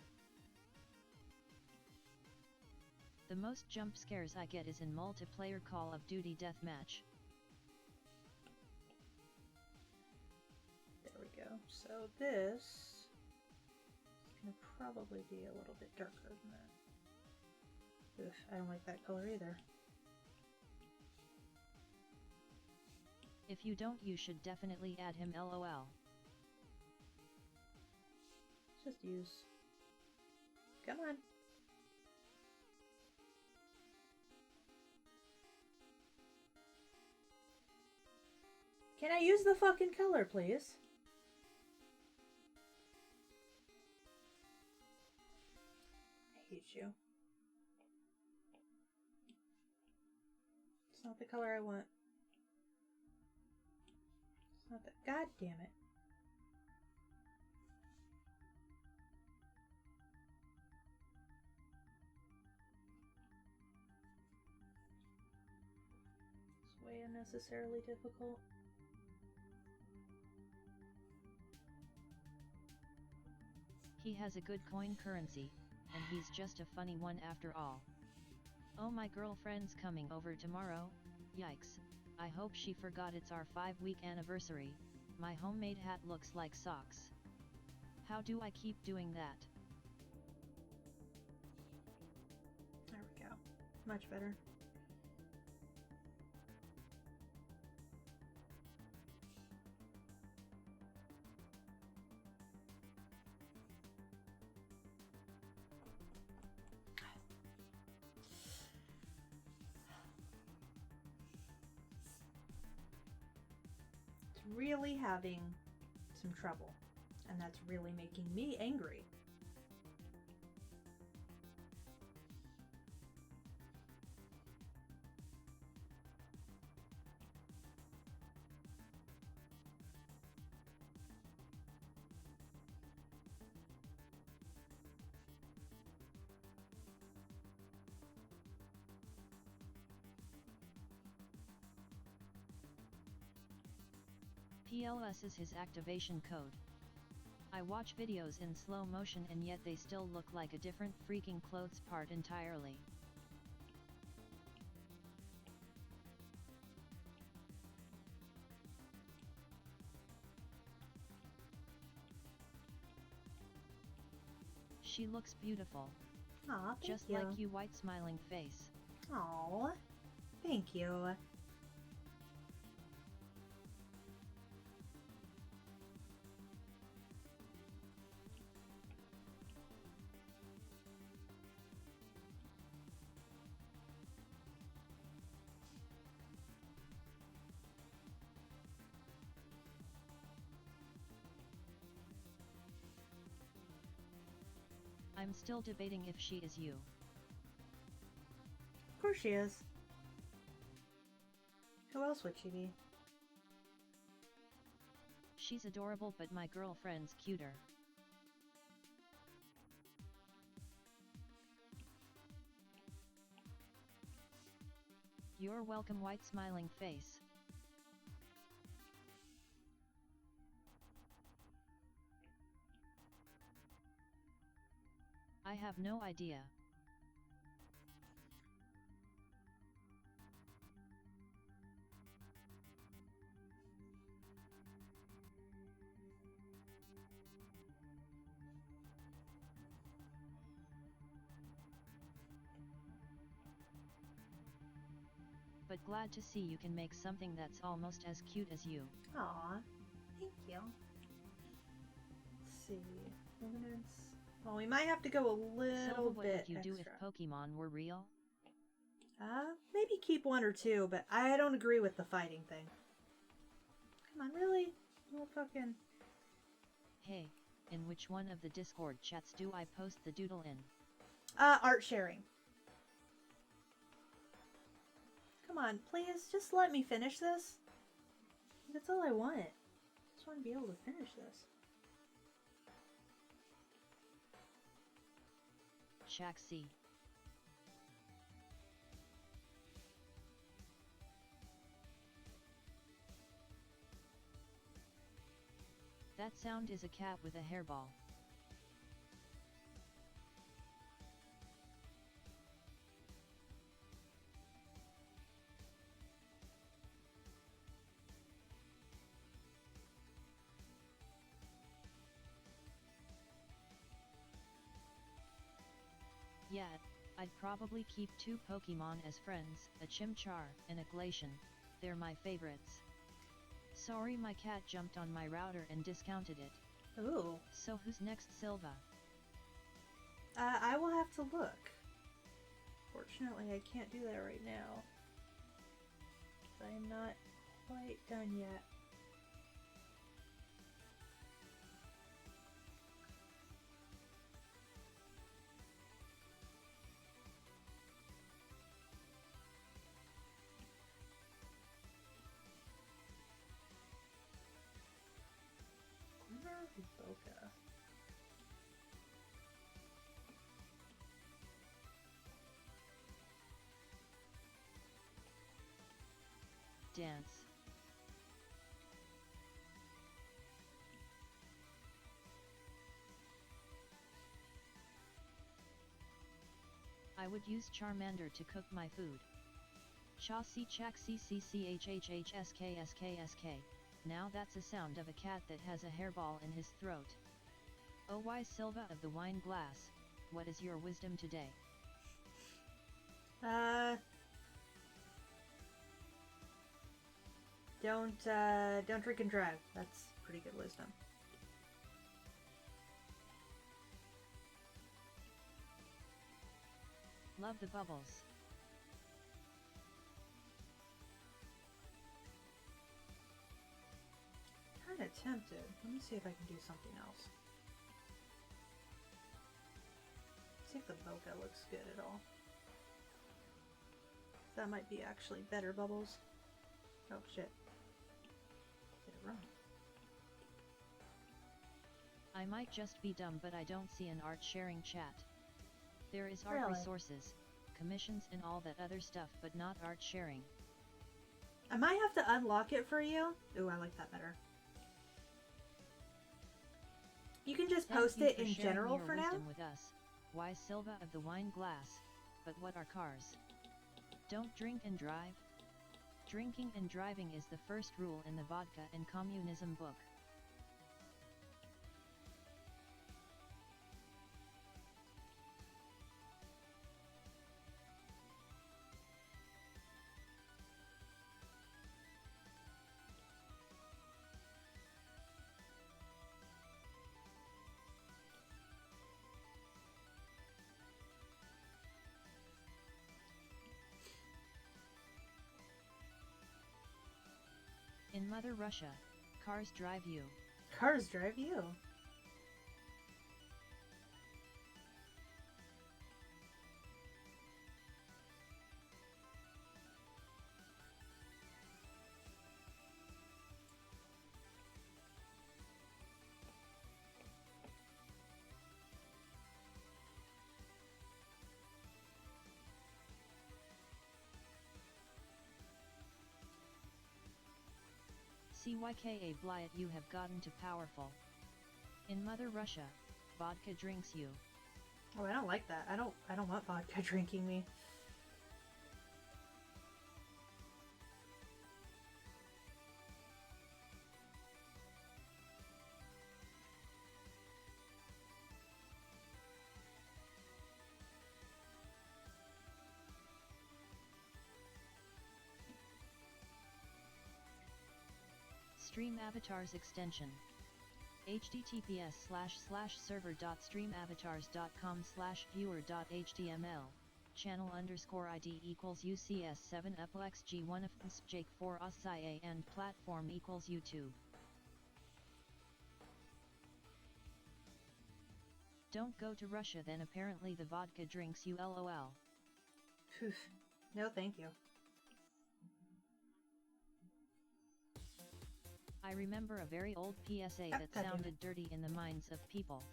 B: The most jump scares I get is in multiplayer Call of Duty Deathmatch.
A: There we go. So this is going to probably be a little bit darker than that. Ugh, I don't like that color either.
B: If you don't, you should definitely add him, LOL.
A: Let's just use... Come on. Can I use the fucking color, please? I hate you. It's not the color I want. It's not that. God damn it. It's way unnecessarily difficult.
B: He has a good coin currency, and he's just a funny one after all. Oh, my girlfriend's coming over tomorrow, yikes, I hope she forgot it's our 5-week anniversary. My homemade hat looks like socks. How do I keep doing that?
A: There we go. Much better. really having some trouble, and that's really making me angry.
B: PLS is his activation code. I watch videos in slow motion and yet they still look like a different freaking clothes part entirely. She looks beautiful.
A: Aw, thank
B: just
A: you.
B: like you, white smiling face.
A: Aw, thank you.
B: I'm still debating if she is you.
A: Of course she is. Who else would she be?
B: She's adorable, but my girlfriend's cuter. You're welcome, white smiling face. I have no idea. But glad to see you can make something that's almost as cute as you.
A: Aw, thank you. Let's see. Evidence. Well, we might have to go a little
B: Silva, what
A: bit
B: would you do if
A: extra.
B: Pokemon were real?
A: Maybe keep one or two, but I don't agree with the fighting thing. Come on, really? Well, fucking...
B: Hey, in which one of the Discord chats do I post the doodle in?
A: Art sharing. Come on, please, just let me finish this. That's all I want. I just want to be able to finish this.
B: Chaxi. That sound is a cat with a hairball. Yeah, I'd probably keep 2 Pokemon as friends, a Chimchar and a Glacian. They're my favorites. Sorry, my cat jumped on my router and discounted it.
A: Ooh.
B: So who's next, Silva?
A: I will have to look. Fortunately, I can't do that right now. I'm not quite done yet. Glimmer Boca.
B: Dance. I would use Charmander to cook my food. Chaucy Chak CCCHHHSKSKSK. Now that's a sound of a cat that has a hairball in his throat. Oh, why Silva of the wine glass, what is your wisdom today?
A: Don't drink and drive. That's pretty good wisdom.
B: Love the bubbles.
A: tempted. Let me see if I can do something else. See if the bokeh looks good at all. That might be actually better, Bubbles. Oh shit. Did it wrong.
B: I might just be dumb, but I don't see an art sharing chat. There is art
A: Really?
B: resources, commissions and all that other stuff, but not art sharing.
A: I might have to unlock it for you. Ooh, I like that better. You can just post it in general for now.
B: Wisdom with us. Wise Silva of the wine glass, but what are cars? Don't drink and drive. Drinking and driving is the first rule in the Vodka and Communism book. In Mother Russia, cars drive you.
A: Cars drive you.
B: CYKA Blyat, you have gotten too powerful. In Mother Russia, vodka drinks you.
A: Oh, I don't like that. I don't want vodka drinking me.
B: Stream Avatars extension. https://server.streamavatars.com/viewer.html channel_id equals UCS7 uplex G1 of Jake 4 OSIA and platform equals YouTube. Don't go to Russia then, apparently the vodka drinks you lol.
A: Phew. No thank you.
B: I remember a very old PSA that sounded dirty in the minds of people.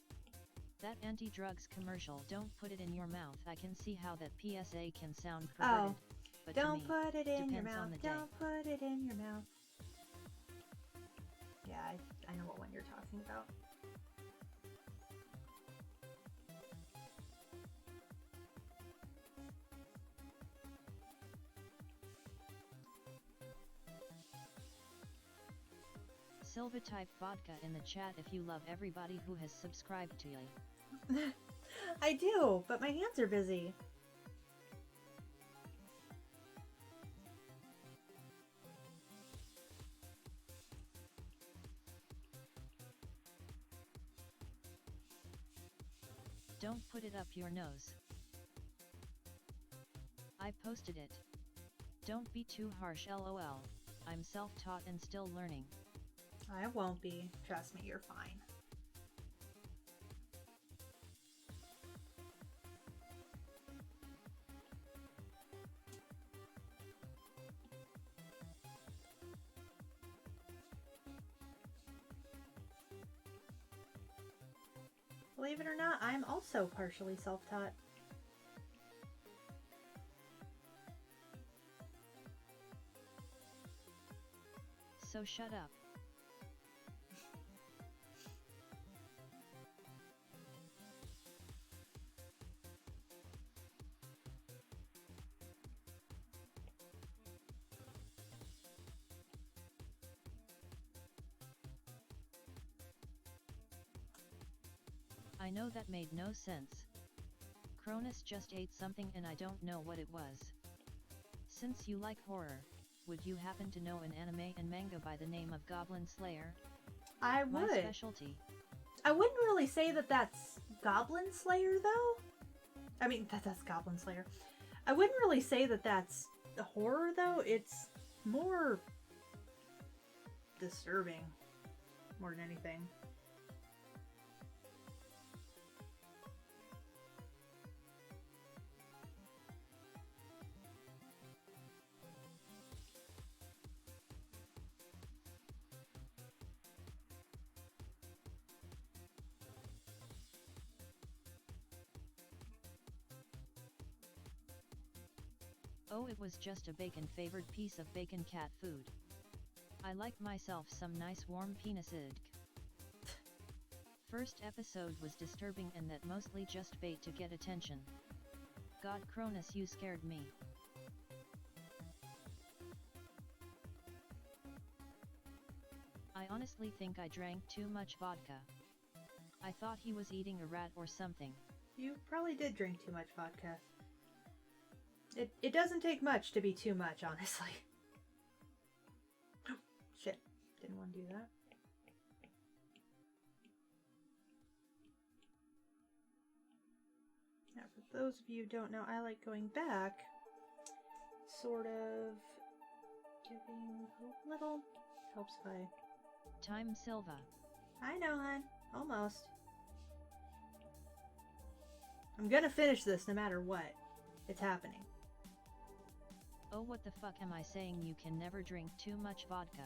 B: That anti-drugs commercial, don't put it in your mouth. I can see how that PSA can sound perverted, but
A: don't
B: to me,
A: put it in your
B: depends
A: mouth.
B: on the day.
A: Don't put it in your mouth. Yeah, I know what one you're talking about.
B: Silva, type vodka in the chat if you love everybody who has subscribed to you.
A: I do, but my hands are busy.
B: Don't put it up your nose. I posted it. Don't be too harsh lol. I'm self-taught and still learning.
A: I won't be. Trust me, you're fine. Believe it or not, I'm also partially self-taught.
B: So shut up. I know that made no sense. Cronus just ate something and I don't know what it was. Since you like horror, would you happen to know an anime and manga by the name of Goblin Slayer?
A: I would.
B: My specialty.
A: I wouldn't really say that that's Goblin Slayer, though. I mean, that's Goblin Slayer. I wouldn't really say that that's horror, though. It's more disturbing, more than anything.
B: Oh, it was just a bacon-favored piece of bacon cat food. I like myself some nice warm penis-id. First episode was disturbing and that mostly just bait to get attention. God Cronus, you scared me. I honestly think I drank too much vodka. I thought he was eating a rat or something.
A: You probably did drink too much vodka. It doesn't take much to be too much, honestly. Shit. Didn't want to do that. Now, for those of you who don't know, I like going back, sort of giving a little helps if I...
B: Time Silva.
A: I know, hon. Almost. I'm gonna finish this no matter what. It's happening.
B: Oh, what the fuck am I saying? You can never drink too much vodka.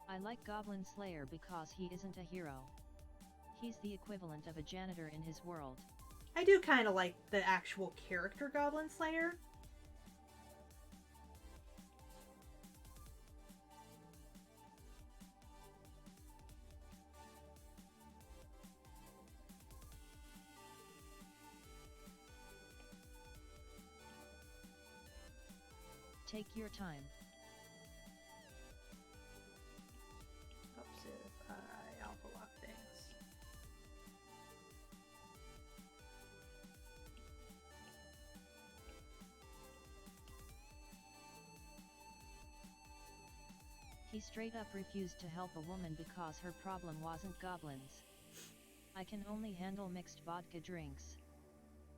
B: I like Goblin Slayer because he isn't a hero. He's the equivalent of a janitor in his world.
A: I do kind of like the actual character Goblin Slayer.
B: Take your time.
A: Helps if I alpha lock things.
B: He straight up refused to help a woman because her problem wasn't goblins. I can only handle mixed vodka drinks.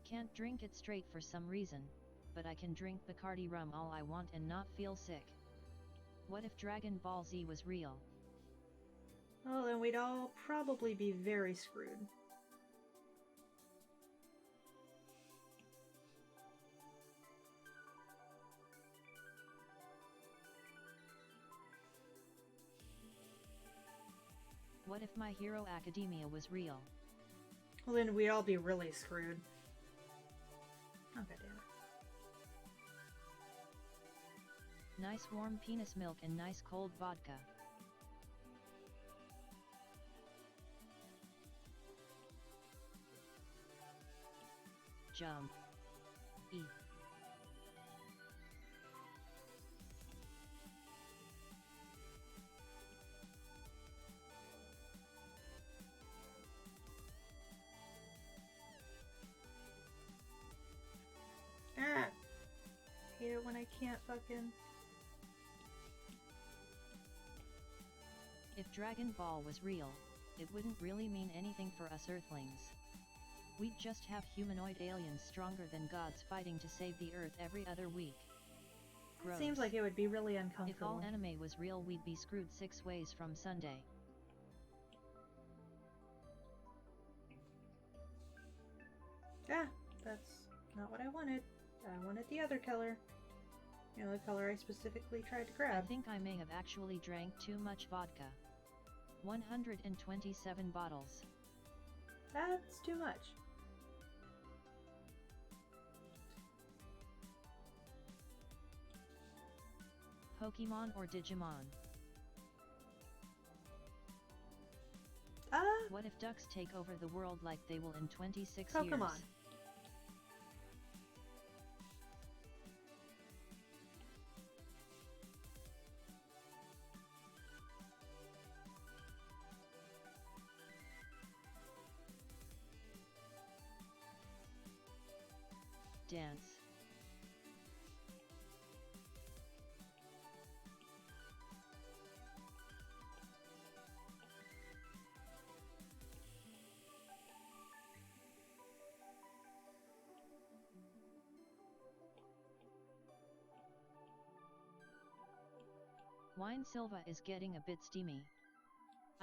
B: Can't drink it straight for some reason, but I can drink Bacardi rum all I want and not feel sick. What if Dragon Ball Z was real?
A: Well, then we'd all probably be very screwed.
B: What if My Hero Academia was real?
A: Well, then we'd all be really screwed. Oh, God damn it.
B: Nice warm penis milk and nice cold vodka. Jump. E.
A: Ah! Hate it when I can't fucking...
B: If Dragon Ball was real, it wouldn't really mean anything for us Earthlings. We'd just have humanoid aliens stronger than gods fighting to save the Earth every other week. Gross.
A: Seems like it would be really
B: If
A: uncomfortable.
B: all anime was real, we'd be screwed 6 ways from Sunday.
A: Ah, that's not what I wanted. I wanted the other color. You know, the color I specifically tried to
B: I
A: grab.
B: think I may have actually drank too much vodka. 127 bottles.
A: That's too much.
B: Pokemon or Digimon? What if ducks take over the world like they will in 26 years?
A: Pokemon.
B: Dance. Wine Silva is getting a bit steamy.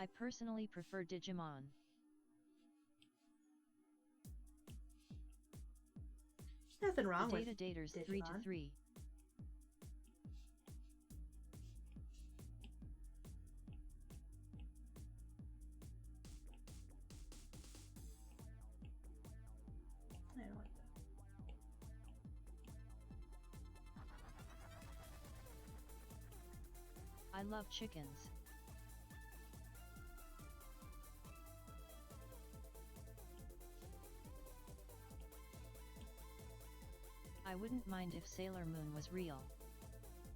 B: I personally prefer Digimon.
A: There's nothing wrong
B: The
A: with
B: data daters
A: Digimon.
B: 3 to 3.
A: I don't like that.
B: I love chickens. I wouldn't mind if Sailor Moon was real.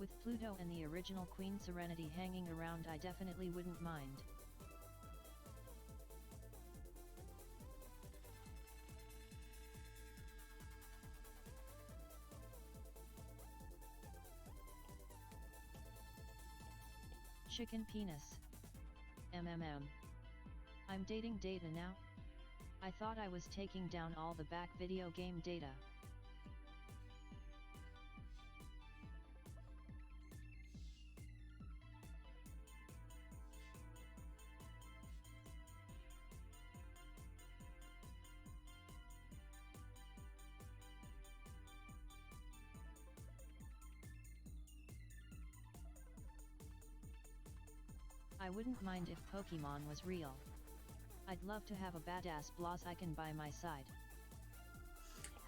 B: With Pluto and the original Queen Serenity hanging around, I definitely wouldn't mind. Chicken penis. MMM. I'm dating data now? I thought I was taking down all the back video game data. I wouldn't mind if Pokemon was real. I'd love to have a badass Blaziken I can by my side.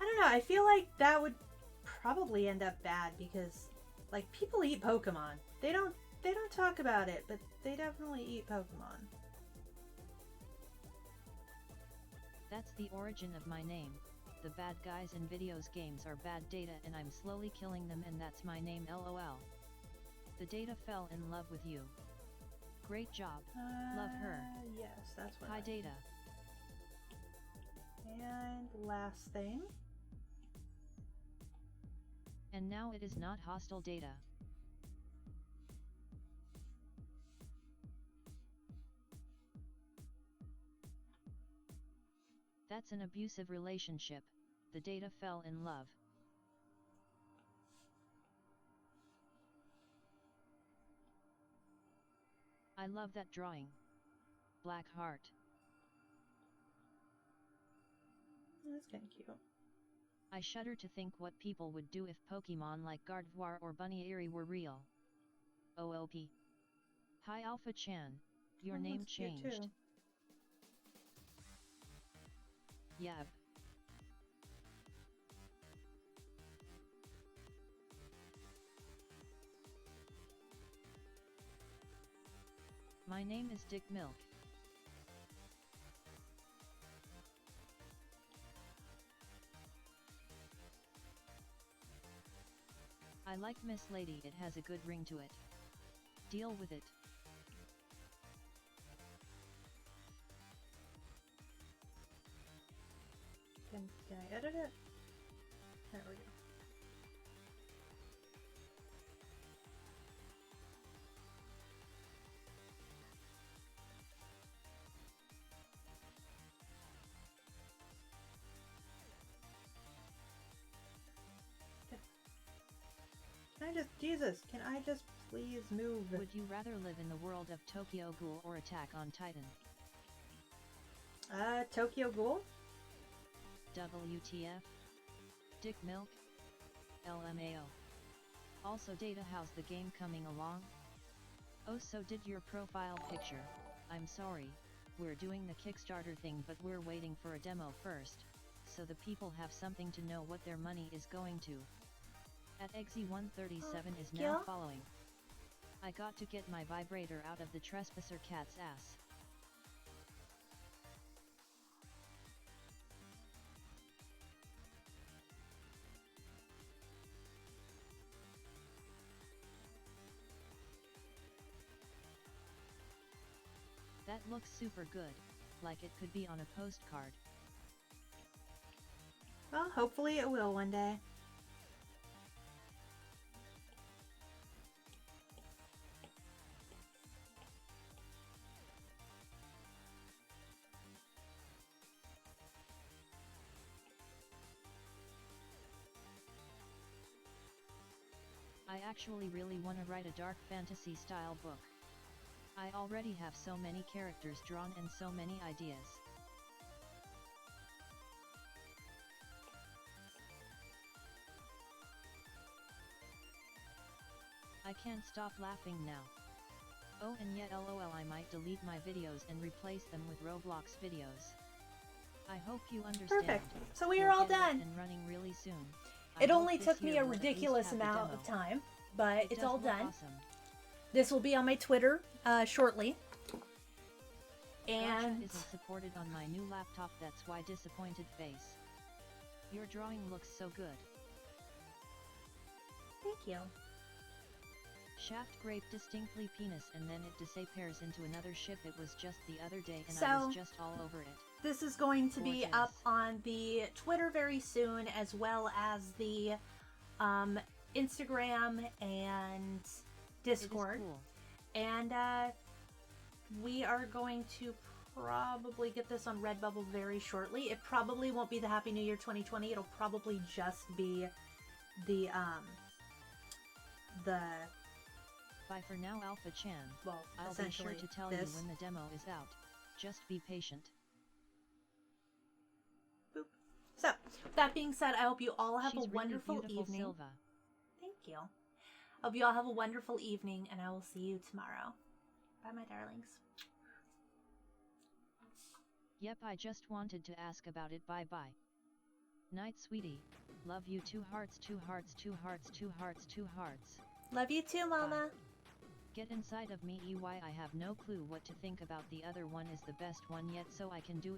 A: I don't know. I feel like that would probably end up bad because, like, people eat Pokemon. They don't talk about it, but they definitely eat Pokemon.
B: That's the origin of my name. The bad guys in videos games are bad data and I'm slowly killing them, and that's my name, LOL. The data fell in love with you. Great job. Love her.
A: Yes, that's what
B: Hi,
A: I...
B: data.
A: And last thing.
B: And now it is not hostile data. That's an abusive relationship. The data fell in love. I love that drawing. Black heart.
A: That's kind of cute.
B: I shudder to think what people would do if Pokemon like Gardevoir or Bunnyiri were real. OOP. Hi Alpha Chan. Your name
A: That's cute
B: changed.
A: too.
B: Yab. My name is Dick Milk. I like Miss Lady, it has a good ring to it. Deal with it.
A: Can I edit it? There we go. Can I just, Jesus, can I just please move?
B: Would you rather live in the world of Tokyo Ghoul or Attack on Titan?
A: Tokyo Ghoul?
B: WTF? Dick Milk? LMAO. Also data, how's the game coming along? Oh, so did your profile picture. I'm sorry, we're doing the Kickstarter thing, but we're waiting for a demo first, so the people have something to know what their money is going to. At Eggsy137 is now following. I got to get my vibrator out of the trespasser cat's ass. That looks super good, like it could be on a postcard.
A: Well, hopefully it will one day.
B: I actually really want to write a dark fantasy style book. I already have so many characters drawn and so many ideas. I can't stop laughing now. Oh, and yet lol, I might delete my videos and replace them with Roblox videos. I hope you understand.
A: Perfect. So we are
B: We'll
A: all
B: get it up
A: done.
B: and running really soon.
A: It
B: I hope
A: only
B: this
A: took me
B: year
A: a
B: we'll at least
A: ridiculous
B: have the
A: amount
B: demo.
A: of time, but
B: It
A: it's
B: does
A: all
B: look
A: done.
B: Awesome.
A: This will be on my Twitter shortly.
B: Gotcha
A: And
B: isn't supported on my new laptop, that's why disappointed face. Your drawing looks so good.
A: thank you.
B: Shaft grape distinctly penis and then it disappears into another ship. It was just the other day and I
A: So-
B: was just all over it.
A: This is going to be
B: Gorgeous.
A: up on the Twitter very soon, as well as the Instagram and Discord.
B: It is cool.
A: And we are going to probably get this on Redbubble very shortly. It probably won't be the Happy New Year 2020. It'll probably just be the
B: Bye for now, Alpha Chan.
A: well,
B: I'll be sure
A: essentially
B: to tell
A: this.
B: you when the demo is out. Just be patient.
A: Boop. So, that being said, I hope you all have
B: She's
A: a
B: really
A: wonderful
B: beautiful,
A: evening.
B: Silva.
A: Thank you. Hope you all have a wonderful evening, and I will see you tomorrow. Bye, my darlings.
B: Yep, I just wanted to ask about it. Bye bye. Night, sweetie. Love you. 2 hearts, 2 hearts, 2 hearts, 2 hearts, 2 hearts.
A: Love you too, Mama.
B: Get inside of me, EY. I have no clue what to think about. The other one is the best one yet, so I can do